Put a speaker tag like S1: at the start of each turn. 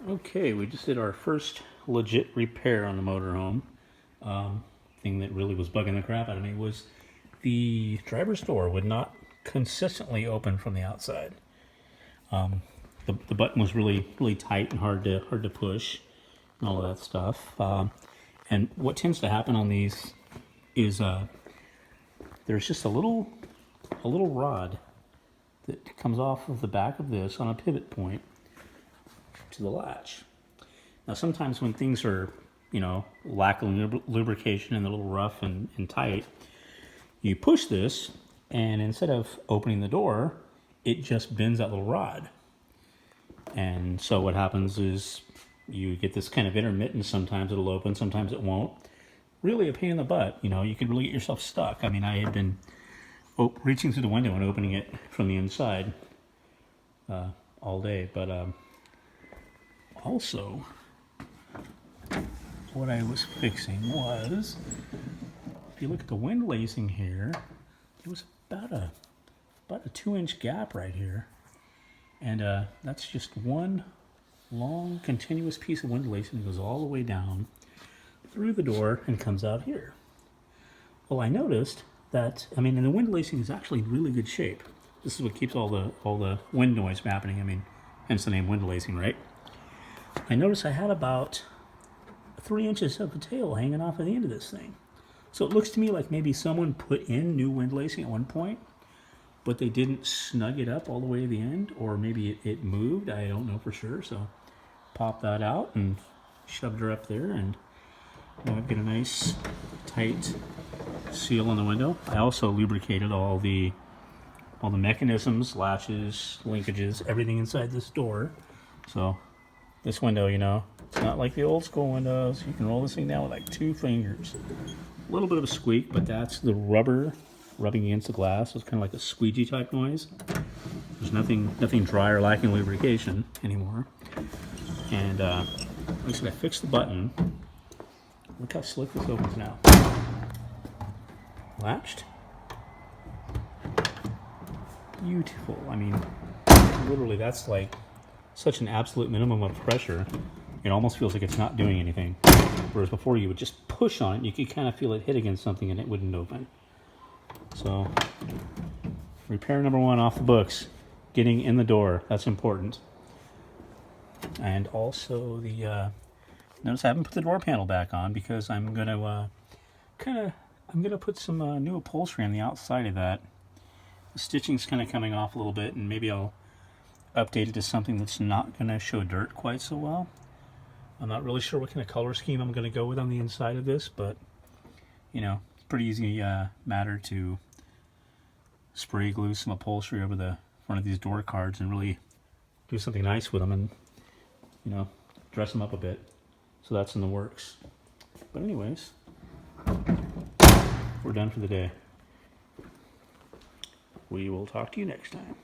S1: Okay, we just did our first legit repair on the motorhome. Thing that really was bugging the crap out of me was the driver's door would not consistently open from the outside. The button was really tight and hard to push and all of that stuff. And what tends to happen on these is there's just a little rod that comes off of the back of this on a pivot point to the latch. Now sometimes when things are, lacking lubrication and a little rough and tight, you push this and instead of opening the door, it just bends that little rod. And so what happens is you get this kind of intermittent, sometimes it'll open, sometimes it won't. Really a pain in the butt, you could really get yourself stuck. I mean, I had been reaching through the window and opening it from the inside all day, but also, what I was fixing was, if you look at the wind lacing here, it was about a 2-inch gap right here, and that's just one long continuous piece of wind lacing that goes all the way down through the door and comes out here. Well, I noticed that, and the wind lacing is actually in really good shape. This is what keeps all the wind noise from happening. Hence the name wind lacing, right? I noticed I had about 3 inches of a tail hanging off at the end of this thing. So it looks to me like maybe someone put in new wind lacing at one point, but they didn't snug it up all the way to the end, or maybe it moved. I don't know for sure. So popped that out and shoved her up there, and now I've got a nice tight seal on the window. I also lubricated all the mechanisms, latches, linkages, everything inside this door. So this window, it's not like the old school windows. You can roll this thing down with like 2 fingers. A little bit of a squeak, but that's the rubber rubbing against the glass. It's kind of like a squeegee type noise. There's nothing dry or lacking lubrication anymore. And like I said, I fixed the button. Look how slick this opens now. Latched. Beautiful. Literally, that's like such an absolute minimum of pressure. It almost feels like it's not doing anything. Whereas before you would just push on it, you could kind of feel it hit against something and it wouldn't open. So, repair number 1 off the books. Getting in the door, that's important. And also notice I haven't put the door panel back on because I'm gonna put some new upholstery on the outside of that. The stitching's kind of coming off a little bit, and maybe I'll update it to something that's not going to show dirt quite so well. I'm not really sure what kind of color scheme I'm going to go with on the inside of this, but it's pretty easy matter to spray glue some upholstery over the front of these door cards and really do something nice with them and dress them up a bit. So that's in the works. But anyways, we're done for the day. We will talk to you next time.